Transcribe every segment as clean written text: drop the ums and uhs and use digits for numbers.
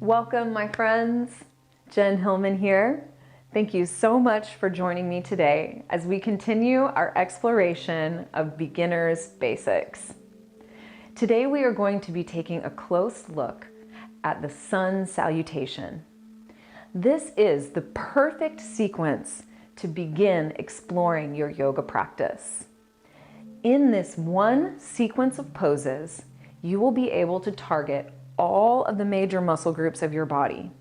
Welcome, my friends. Jen Hilman here. Thank you so much for joining me today as we continue our exploration of beginner's basics. Today we are going to be taking a close look at the sun salutation. This is the perfect sequence to begin exploring your yoga practice. In this one sequence of poses, you will be able to target all of the major muscle groups of your body: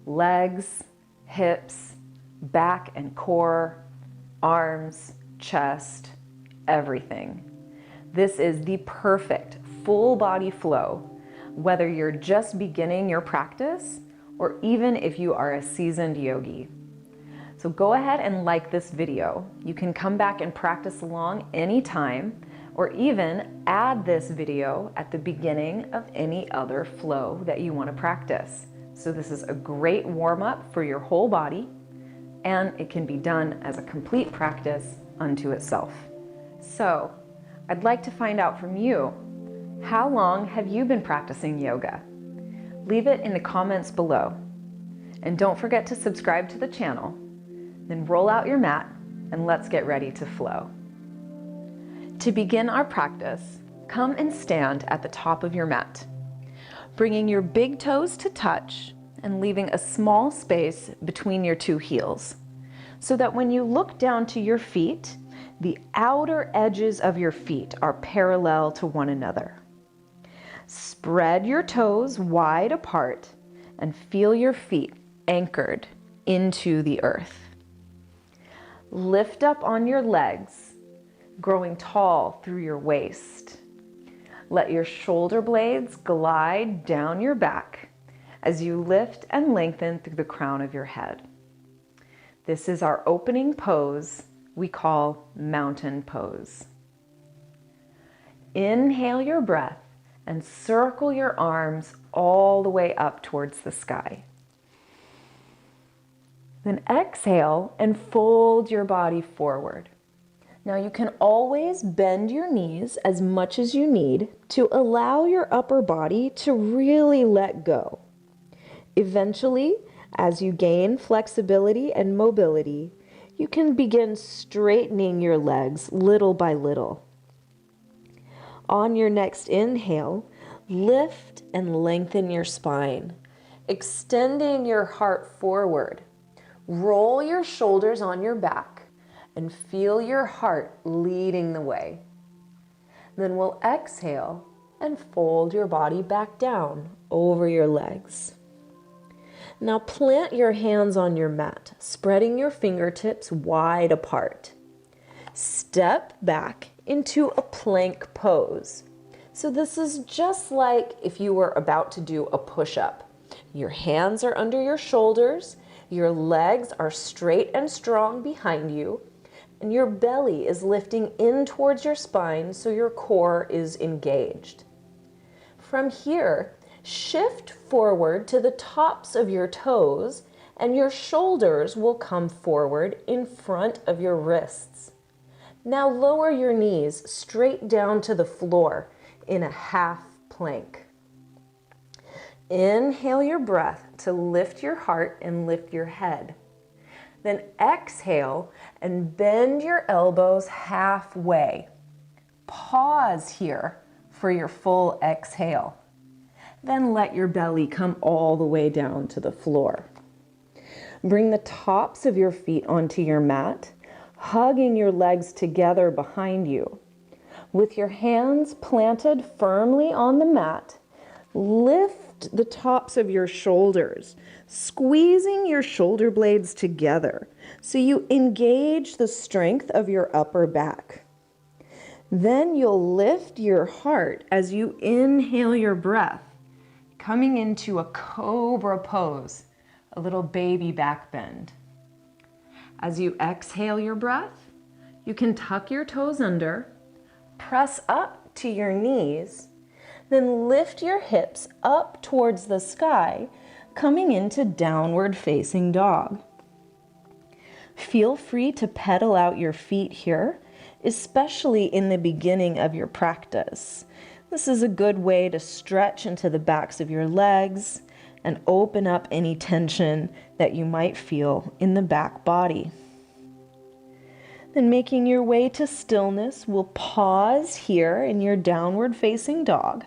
legs, hips, back and core, arms, chest, everything. This is the perfect full body flow, whether you're just beginning your practice or even if you are a seasoned yogi. So go ahead and like this video. You can come back and practice along anytime, or even add this video at the beginning of any other flow that you want to practice. So this is a great warm-up for your whole body, and it can be done as a complete practice unto itself. So I'd like to find out from you, how long have you been practicing yoga? Leave it in the comments below. And don't forget to subscribe to the channel. Then roll out your mat and let's get ready to flow. To begin our practice, come and stand at the top of your mat, bringing your big toes to touch and leaving a small space between your two heels, so that when you look down to your feet, the outer edges of your feet are parallel to one another. Spread your toes wide apart and feel your feet anchored into the earth. Lift up on your legs, growing tall through your waist. Let your shoulder blades glide down your back as you lift and lengthen through the crown of your head. This is our opening pose we call mountain pose. Inhale your breath and circle your arms all the way up towards the sky. Then exhale and fold your body forward. Now you can always bend your knees as much as you need to allow your upper body to really let go. Eventually, as you gain flexibility and mobility, you can begin straightening your legs little by little. On your next inhale, lift and lengthen your spine, extending your heart forward. Roll your shoulders on your back and feel your heart leading the way. Then we'll exhale and fold your body back down over your legs. Now plant your hands on your mat, spreading your fingertips wide apart. Step back into a plank pose. So this is just like if you were about to do a push-up. Your hands are under your shoulders, your legs are straight and strong behind you, and your belly is lifting in towards your spine so your core is engaged. From here, shift forward to the tops of your toes and your shoulders will come forward in front of your wrists. Now lower your knees straight down to the floor in a half plank. Inhale your breath to lift your heart and lift your head. Then exhale and bend your elbows halfway. Pause here for your full exhale. Then let your belly come all the way down to the floor. Bring the tops of your feet onto your mat, hugging your legs together behind you. With your hands planted firmly on the mat, lift the tops of your shoulders, squeezing your shoulder blades together so you engage the strength of your upper back. Then you'll lift your heart as you inhale your breath, coming into a cobra pose, a little baby back bend. As you exhale your breath, you can tuck your toes under, press up to your knees, then lift your hips up towards the sky, coming into downward facing dog. Feel free to pedal out your feet here, especially in the beginning of your practice. This is a good way to stretch into the backs of your legs and open up any tension that you might feel in the back body. Then making your way to stillness, we'll pause here in your downward facing dog,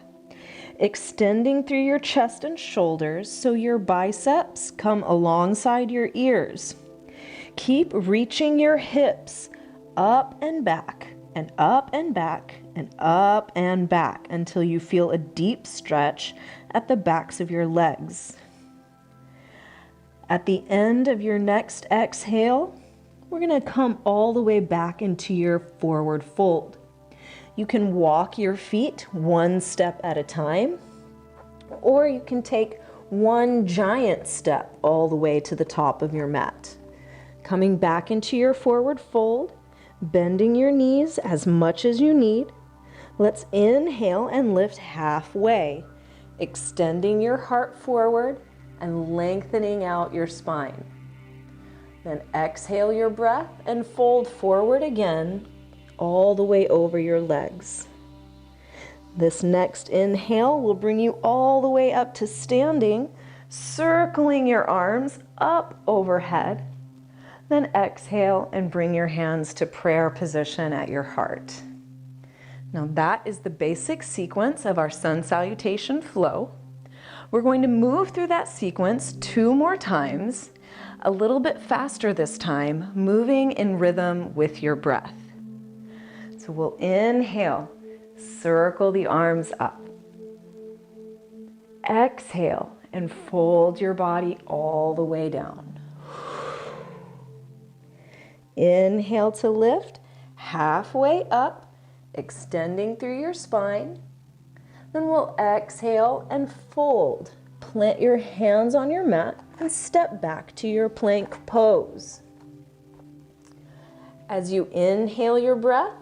extending through your chest and shoulders so your biceps come alongside your ears. Keep reaching your hips up and back and up and back and up and back until you feel a deep stretch at the backs of your legs. At the end of your next exhale, we're going to come all the way back into your forward fold. You can walk your feet one step at a time, or you can take one giant step all the way to the top of your mat. Coming back into your forward fold, bending your knees as much as you need. Let's inhale and lift halfway, extending your heart forward and lengthening out your spine. Then exhale your breath and fold forward again, all the way over your legs. This next inhale will bring you all the way up to standing, circling your arms up overhead. Then exhale and bring your hands to prayer position at your heart. Now that is the basic sequence of our sun salutation flow. We're going to move through that sequence 2 more times, a little bit faster this time, moving in rhythm with your breath. So we'll inhale, circle the arms up. Exhale and fold your body all the way down. Inhale to lift, halfway up, extending through your spine. Then we'll exhale and fold. Plant your hands on your mat and step back to your plank pose. As you inhale your breath,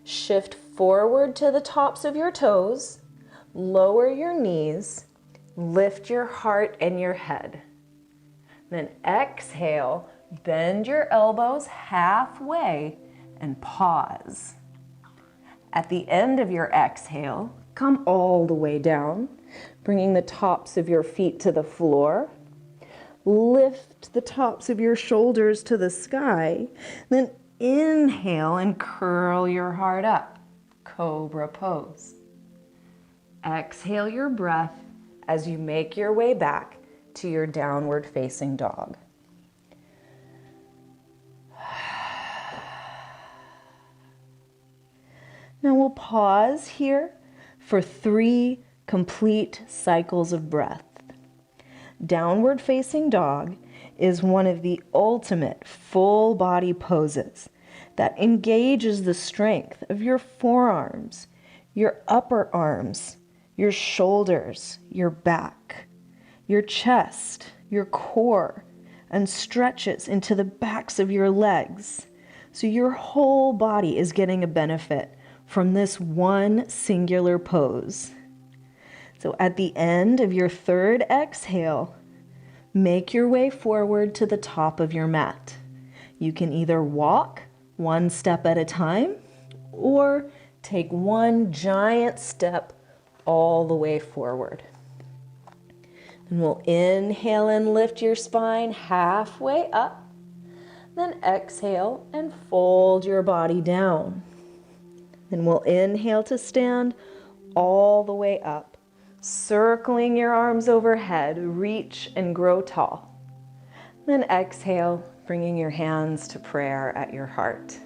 shift forward to the tops of your toes, lower your knees, lift your heart and your head. Then exhale, bend your elbows halfway and pause. At the end of your exhale, come all the way down, bringing the tops of your feet to the floor. Lift the tops of your shoulders to the sky. Then inhale and curl your heart up, cobra pose. Exhale your breath as you make your way back to your downward facing dog. Now we'll pause here for 3 complete cycles of breath. Downward facing dog is one of the ultimate full body poses that engages the strength of your forearms, your upper arms, your shoulders, your back, your chest, your core, and stretches into the backs of your legs. So your whole body is getting a benefit from this one singular pose. So at the end of your 3rd exhale, make your way forward to the top of your mat. You can either walk 1 step at a time or take 1 giant step all the way forward. And we'll inhale and lift your spine halfway up. Then exhale and fold your body down. Then we'll inhale to stand all the way up, circling your arms overhead, reach and grow tall. Then exhale, bringing your hands to prayer at your heart.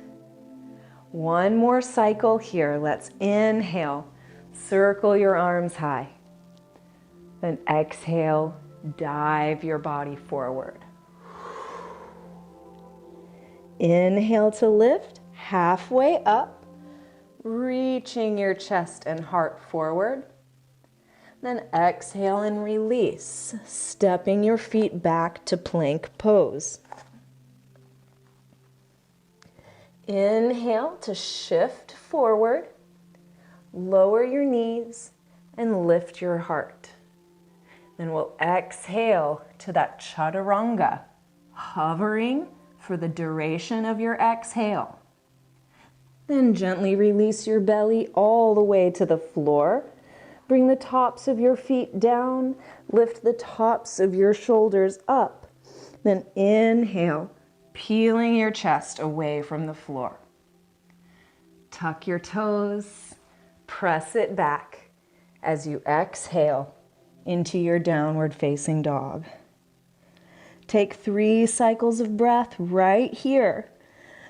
1 more cycle here. Let's inhale, circle your arms high. Then exhale, dive your body forward. Inhale to lift, halfway up, reaching your chest and heart forward. Then exhale and release, stepping your feet back to plank pose. Inhale to shift forward, lower your knees, and lift your heart. Then we'll exhale to that chaturanga, hovering for the duration of your exhale. Then gently release your belly all the way to the floor, Bring the tops of your feet down. Lift the tops of your shoulders up. Then inhale, peeling your chest away from the floor. Tuck your toes, press it back as you exhale into your downward facing dog. Take 3 cycles of breath right here,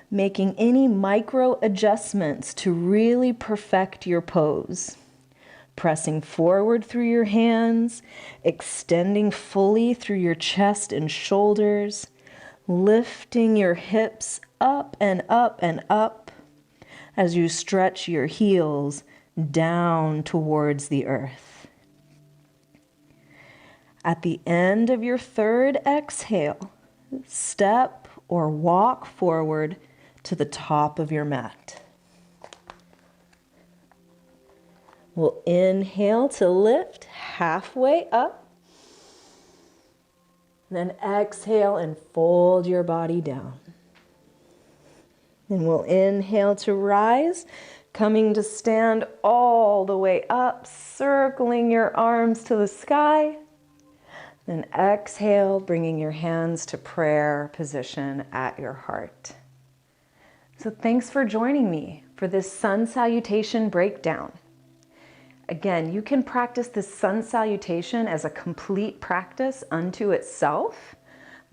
making any micro adjustments to really perfect your pose. Pressing forward through your hands, extending fully through your chest and shoulders, lifting your hips up and up and up as you stretch your heels down towards the earth. At the end of your 3rd exhale, step or walk forward to the top of your mat. We'll inhale to lift halfway up. Then exhale and fold your body down. Then we'll inhale to rise, coming to stand all the way up, circling your arms to the sky. Then exhale, bringing your hands to prayer position at your heart. So thanks for joining me for this sun salutation breakdown. Again, you can practice this sun salutation as a complete practice unto itself,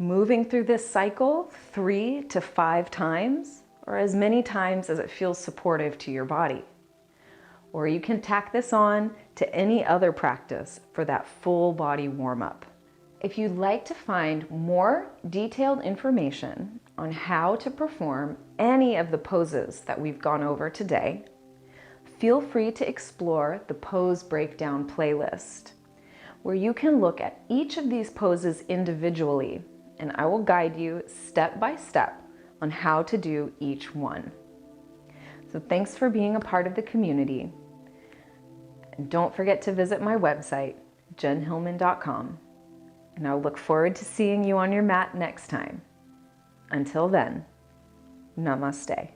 moving through this cycle 3 to 5 times, or as many times as it feels supportive to your body. Or you can tack this on to any other practice for that full body warm-up. If you'd like to find more detailed information on how to perform any of the poses that we've gone over today, feel free to explore the pose breakdown playlist, where you can look at each of these poses individually, and I will guide you step by step on how to do each one. So thanks for being a part of the community. And don't forget to visit my website, jenhilman.com, and I'll look forward to seeing you on your mat next time. Until then, namaste.